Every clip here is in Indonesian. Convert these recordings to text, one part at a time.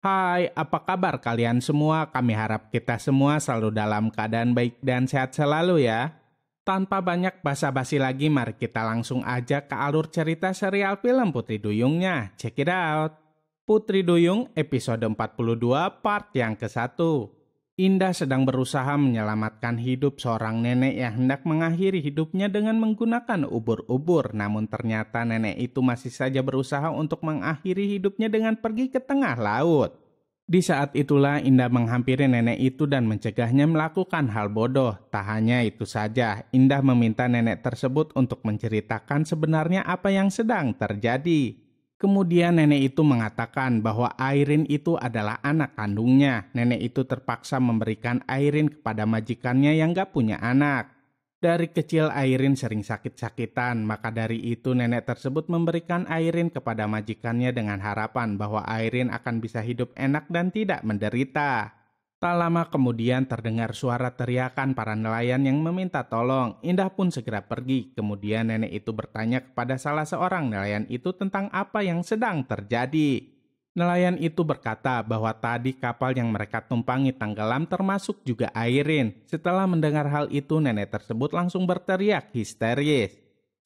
Hai, apa kabar kalian semua? Kami harap kita semua selalu dalam keadaan baik dan sehat selalu ya. Tanpa banyak basa-basi lagi, mari kita langsung aja ke alur cerita serial film Putri Duyungnya. Check it out. Putri Duyung episode 42 part yang ke-1. Indah sedang berusaha menyelamatkan hidup seorang nenek yang hendak mengakhiri hidupnya dengan menggunakan ubur-ubur. Namun ternyata nenek itu masih saja berusaha untuk mengakhiri hidupnya dengan pergi ke tengah laut. Di saat itulah Indah menghampiri nenek itu dan mencegahnya melakukan hal bodoh. Tak hanya itu saja, Indah meminta nenek tersebut untuk menceritakan sebenarnya apa yang sedang terjadi. Kemudian nenek itu mengatakan bahwa Airin itu adalah anak kandungnya. Nenek itu terpaksa memberikan Airin kepada majikannya yang gak punya anak. Dari kecil Airin sering sakit-sakitan, maka dari itu nenek tersebut memberikan Airin kepada majikannya dengan harapan bahwa Airin akan bisa hidup enak dan tidak menderita. Tak lama kemudian terdengar suara teriakan para nelayan yang meminta tolong. Indah pun segera pergi. Kemudian nenek itu bertanya kepada salah seorang nelayan itu tentang apa yang sedang terjadi. Nelayan itu berkata bahwa tadi kapal yang mereka tumpangi tenggelam termasuk juga Airin. Setelah mendengar hal itu, nenek tersebut langsung berteriak histeris.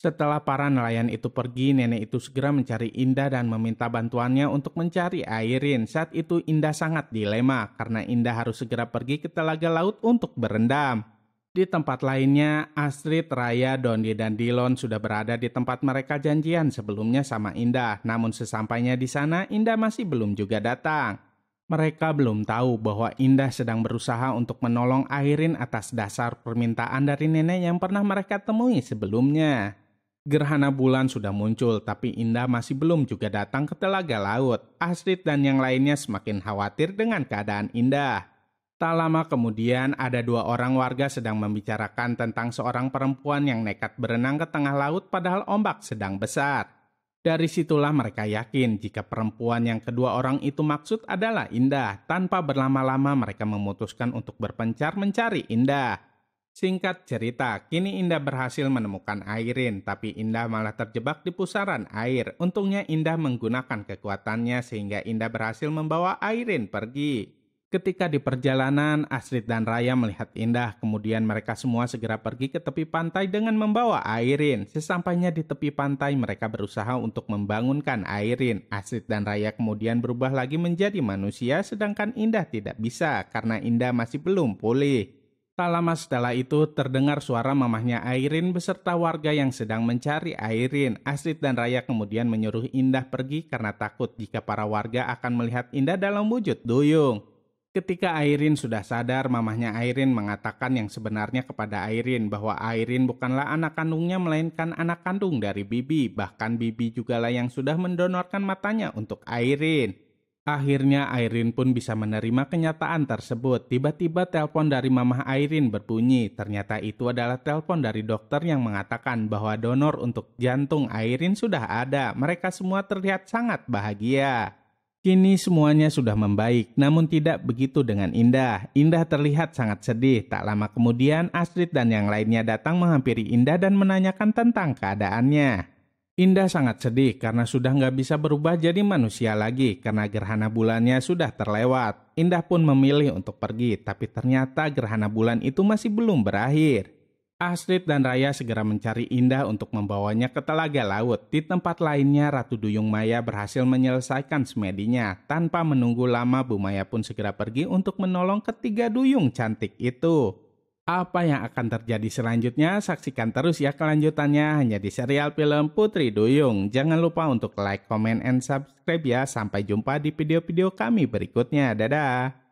Setelah para nelayan itu pergi, nenek itu segera mencari Indah dan meminta bantuannya untuk mencari Airin. Saat itu Indah sangat dilema karena Indah harus segera pergi ke telaga laut untuk berendam. Di tempat lainnya, Astrid, Raya, Dondi, dan Dilon sudah berada di tempat mereka janjian sebelumnya sama Indah. Namun sesampainya di sana, Indah masih belum juga datang. Mereka belum tahu bahwa Indah sedang berusaha untuk menolong Airin atas dasar permintaan dari nenek yang pernah mereka temui sebelumnya. Gerhana bulan sudah muncul, tapi Indah masih belum juga datang ke telaga laut. Astrid dan yang lainnya semakin khawatir dengan keadaan Indah. Tak lama kemudian, ada dua orang warga sedang membicarakan tentang seorang perempuan yang nekat berenang ke tengah laut padahal ombak sedang besar. Dari situlah mereka yakin jika perempuan yang kedua orang itu maksud adalah Indah. Tanpa berlama-lama mereka memutuskan untuk berpencar mencari Indah. Singkat cerita, kini Indah berhasil menemukan Airin, tapi Indah malah terjebak di pusaran air. Untungnya Indah menggunakan kekuatannya sehingga Indah berhasil membawa Airin pergi. Ketika di perjalanan, Astrid dan Raya melihat Indah, kemudian mereka semua segera pergi ke tepi pantai dengan membawa Airin. Sesampainya di tepi pantai, mereka berusaha untuk membangunkan Airin. Astrid dan Raya kemudian berubah lagi menjadi manusia, sedangkan Indah tidak bisa karena Indah masih belum pulih. Tak lama setelah itu terdengar suara mamahnya Airin beserta warga yang sedang mencari Airin. Astrid dan Raya kemudian menyuruh Indah pergi karena takut jika para warga akan melihat Indah dalam wujud duyung. Ketika Airin sudah sadar, mamahnya Airin mengatakan yang sebenarnya kepada Airin bahwa Airin bukanlah anak kandungnya melainkan anak kandung dari Bibi. Bahkan Bibi jugalah yang sudah mendonorkan matanya untuk Airin. Akhirnya Airin pun bisa menerima kenyataan tersebut. Tiba-tiba telepon dari mamah Airin berbunyi. Ternyata itu adalah telepon dari dokter yang mengatakan bahwa donor untuk jantung Airin sudah ada. Mereka semua terlihat sangat bahagia. Kini semuanya sudah membaik, namun tidak begitu dengan Indah. Indah terlihat sangat sedih. Tak lama kemudian Astrid dan yang lainnya datang menghampiri Indah dan menanyakan tentang keadaannya. Indah sangat sedih karena sudah nggak bisa berubah jadi manusia lagi karena gerhana bulannya sudah terlewat. Indah pun memilih untuk pergi, tapi ternyata gerhana bulan itu masih belum berakhir. Astrid dan Raya segera mencari Indah untuk membawanya ke telaga laut. Di tempat lainnya, Ratu Duyung Maya berhasil menyelesaikan semedinya. Tanpa menunggu lama, Bu Maya pun segera pergi untuk menolong ketiga duyung cantik itu. Apa yang akan terjadi selanjutnya? Saksikan terus ya kelanjutannya hanya di serial film Putri Duyung. Jangan lupa untuk like, comment, and subscribe ya. Sampai jumpa di video-video kami berikutnya. Dadah!